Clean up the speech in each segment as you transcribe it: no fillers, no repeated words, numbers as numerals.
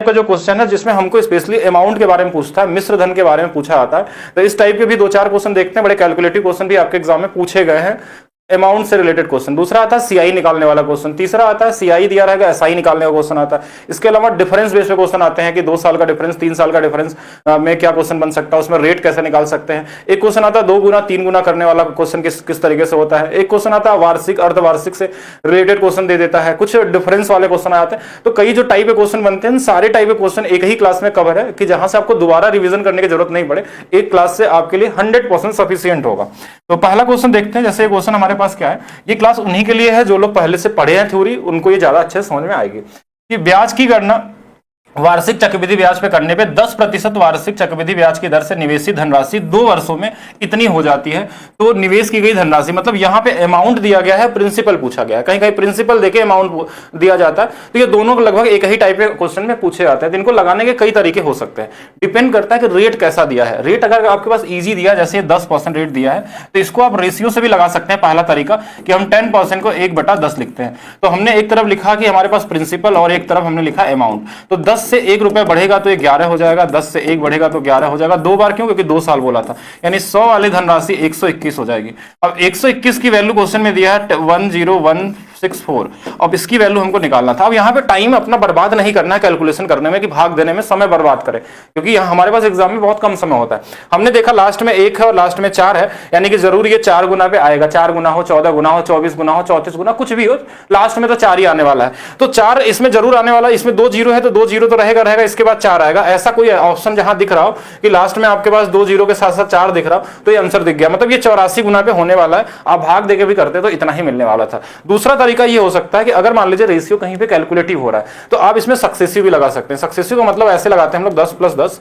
का जो क्वेश्चन है जिसमें हमको स्पेशली अमाउंट के बारे में पूछता है, मिश्र धन के बारे में पूछा जाता है, तो इस टाइप के भी 2-4 क्वेश्चन देखते हैं, बड़े कैलकुलेटिव क्वेश्चन भी आपके एग्जाम में पूछे गए हैं अमाउंट से रिलेटेड क्वेश्चन। दूसरा आता है सीआई निकालने वाला क्वेश्चन, तीसरा आता है सीआई दिया रहेगा एसआई निकालने का क्वेश्चन आता है। इसके अलावा डिफरेंस बेस्ड पे क्वेश्चन आते हैं कि 2 साल का डिफरेंस, 3 साल का डिफरेंस में क्या क्वेश्चन बन सकता है, उसमें रेट कैसे निकाल सकते हैं। एक क्वेश्चन आता है 2 गुना 3 गुना करने वाला क्वेश्चन किस तरीके से होता है। एक क्वेश्चन आता है वार्षिक अर्धवार्षिक से रिलेटेड क्वेश्चन दे देता है, कुछ डिफरेंस वाले क्वेश्चन आते हैं। तो कई जो टाइप के क्वेश्चन बनते हैं, सारे टाइप के क्वेश्चन एक ही क्लास में कवर है कि जहां से आपको दोबारा रिविजन करने की जरूरत नहीं पड़े, एक क्लास से आपके लिए 100% सफिशिएंट होगा। तो पहला क्वेश्चन देखते हैं। जैसे क्वेश्चन हमारे पास क्या है, ये क्लास उन्हीं के लिए है जो लोग पहले से पढ़े हैं थ्योरी, उनको ये ज्यादा अच्छे से समझ में आएगी कि ब्याज की गणना वार्षिक चक्रवृद्धि ब्याज पे करने पे 10% वार्षिक चक्रवृद्धि ब्याज की दर से निवेशित धनराशि 2 वर्षों में इतनी हो जाती है। तो निवेश की गई धनराशि, मतलब यहाँ पे अमाउंट दिया गया है, प्रिंसिपल पूछा गया है, कहीं कहीं प्रिंसिपल देके अमाउंट दिया जाता है। तो ये दोनों लगभग एक ही टाइप के क्वेश्चन में पूछे जाते हैं। तो इनको लगाने के कई तरीके हो सकते हैं, डिपेंड करता है कि रेट कैसा दिया है। रेट अगर आपके पास ईजी दिया, जैसे 10% रेट दिया है, तो इसको आप रेशियो से भी लगा सकते हैं। पहला तरीका कि हम 10% को 1/10 लिखते हैं। तो हमने एक तरफ लिखा कि हमारे पास प्रिंसिपल और एक तरफ हमने लिखा अमाउंट। तो 10 से 1 रुपए बढ़ेगा तो ये 11 हो जाएगा, 10 से 1 बढ़ेगा तो 11 हो जाएगा। 2 बार क्यों? क्योंकि 2 साल बोला था, यानी 100 वाली धनराशि 121 हो जाएगी। अब 121 की वैल्यू क्वेश्चन में दिया है 10164। अब इसकी वैल्यू हमको निकालना था। अब यहाँ पे टाइम अपना बर्बाद नहीं करना है कैलकुलेशन करने में कि भाग देने में समय बर्बाद करें, क्योंकि यहाँ हमारे पास एग्जाम में बहुत कम समय होता है। हमने देखा लास्ट में 1 है और लास्ट में 4 है, यानी कि जरूर ये 4 गुना पे आएगा। 4 गुना हो, 14 गुना हो, 24 गुना हो, 34 गुना, कुछ भी हो, लास्ट में तो 4 ही आने वाला है। तो 4 इसमें जरूर आने वाला है। इसमें 2 जीरो है तो 2 जीरो तो रहेगा, इसके बाद 4 आएगा। ऐसा कोई ऑप्शन जहां दिख रहा हो कि लास्ट में आपके पास 2 जीरो के साथ साथ 4 दिख रहा हो, तो ये आंसर दिख गया, मतलब ये 84 गुना पे होने वाला है। आप भाग देके भी करते तो इतना ही मिलने वाला था। दूसरा तरीका ये हो सकता है कि अगर मान लीजिए रेशियो कहीं पे कैलकुलेटिव हो रहा है, तो आप इसमें सक्सेसिव भी लगा सकते हैं। सक्सेसिव का मतलब ऐसे लगाते हैं हम लोग 10 + 10,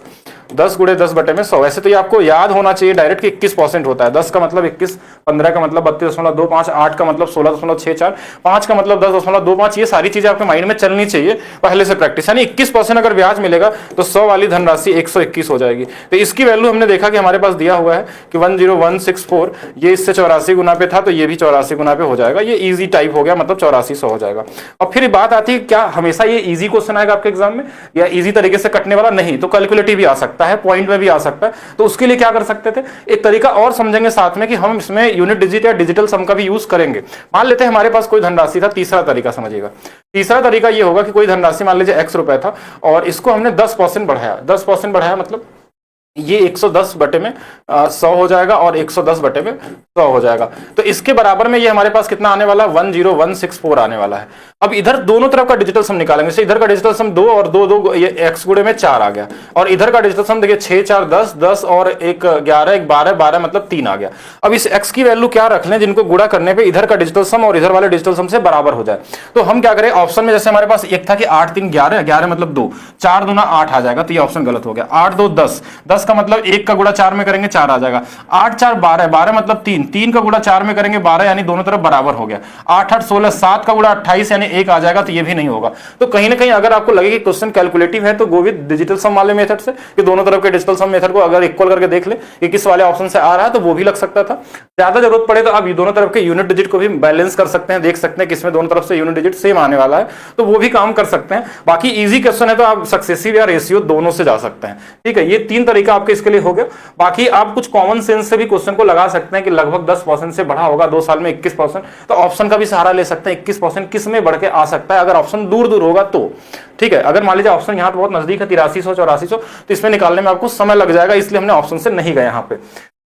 10 × 10 बटे में 100। वैसे तो ये आपको याद होना चाहिए डायरेक्ट कि 21% होता है। 10 का मतलब 21, 15 का मतलब 32.25, 8 का मतलब 16.64, 5 का मतलब 10.25। ये सारी चीजें आपके माइंड में चलनी चाहिए पहले से प्रैक्टिस। यानी 21% अगर ब्याज मिलेगा तो 100 वाली धनराशि 121 हो जाएगी। तो इसकी वैल्यू हमने देखा कि हमारे पास दिया हुआ है कि 10164, ये इससे 84 गुना पे था, तो ये भी 84 गुना पे हो जाएगा। ये इजी टाइप हो गया, मतलब 8400 हो जाएगा। अब फिर बात आती है क्या हमेशा ये इजी क्वेश्चन आएगा आपके एग्जाम में या इजी तरीके से कटने वाला? नहीं, तो कैलकुलेटिव भी आ सकता है, पॉइंट में भी आ सकता है। तो उसके लिए क्या कर सकते थे, एक तरीका और समझेंगे साथ में कि हम इसमें यूनिट डिजिट या डिजिटल सम का भी यूज करेंगे। मान लेते हैं हमारे पास कोई धनराशि था। तीसरा तरीका समझिएगा। तीसरा तरीका ये होगा कि कोई धनराशि मान लीजिए x रुपए था और इसको हमने 10% बढ़ाया। 10% बढ़ाया मतलब ये 110 बटे में 100 हो जाएगा और 110 बटे में 100 हो जाएगा। तो इसके बराबर में ये हमारे पास कितना आने वाला है? 10164 आने वाला है। अब इधर दोनों तरफ का डिजिटल सम निकालेंगे। जैसे इधर का डिजिटल सम 2 और 2 2, ये x गुणे में 4 आ गया। और इधर का डिजिटल सम देखिए 6 4 10, 10 और 1 11, 1 12, 12 मतलब 3 आ गया। अब इस x की वैल्यू क्या रख लें जिनको गुणा करने पे इधर का डिजिटल सम और इधर वाले डिजिटल सम से बराबर हो जाए। तो हम क्या करें, ऑप्शन में जैसे हमारे पास एक था कि 8 3 11, 11 मतलब 2, 4 दूना 8 आ जाएगा, तो ये ऑप्शन गलत हो गया। 8 2 10, 10 का मतलब 1 का गुणा 4 में करेंगे 4 आ जाएगा। 8 4 12, 12 मतलब 3, 3 का गुणा 4 में करेंगे 12, यानी दोनों तरफ बराबर हो गया। 8 8 16, 7 का गुणा 28 यानी 1 आ जाएगा, तो ये भी नहीं होगा। तो कहीं ना कहीं अगर आपको लगे कि क्वेश्चन कैलकुलेटिव है तो गो विद डिजिटल सम वाले मेथड से, कि दोनों तरफ के डिजिटल सम मेथड को अगर इक्वल करके देख ले कि किस वाले ऑप्शन से आ रहा है, तो वो भी लग सकता था। ज्यादा जरूरत पड़े तो आप दोनों तरफ के यूनिट डिजिट को भी बैलेंस कर सकते हैं, देख सकते हैं किसमें दोनों तरफ से यूनिट डिजिट सेम आने वाला है, तो वो भी काम कर सकते हैं। बाकी इजी क्वेश्चन है तो आप सक्सेसिव या रेशियो दोनों से जा सकते हैं। ठीक है, ये 3 तरीका आपके इसके लिए हो गया। बाकी आप कुछ कॉमन सेंस से भी क्वेश्चन को लगा सकते हैं कि लगभग 10% से बढ़ा होगा 2 साल में 21%, तो ऑप्शन का भी सहारा ले सकते हैं। 21% किस में बढ़ के आ सकता है अगर ऑप्शन दूर दूर होगा तो। ठीक है, अगर मान लीजिए ऑप्शन यहाँ पे बहुत नजदीक है 8300 8400, तो इसमें निकालने में आपको समय लग जाएगा, इसलिए हमने ऑप्शन से नहीं गए यहाँ पे।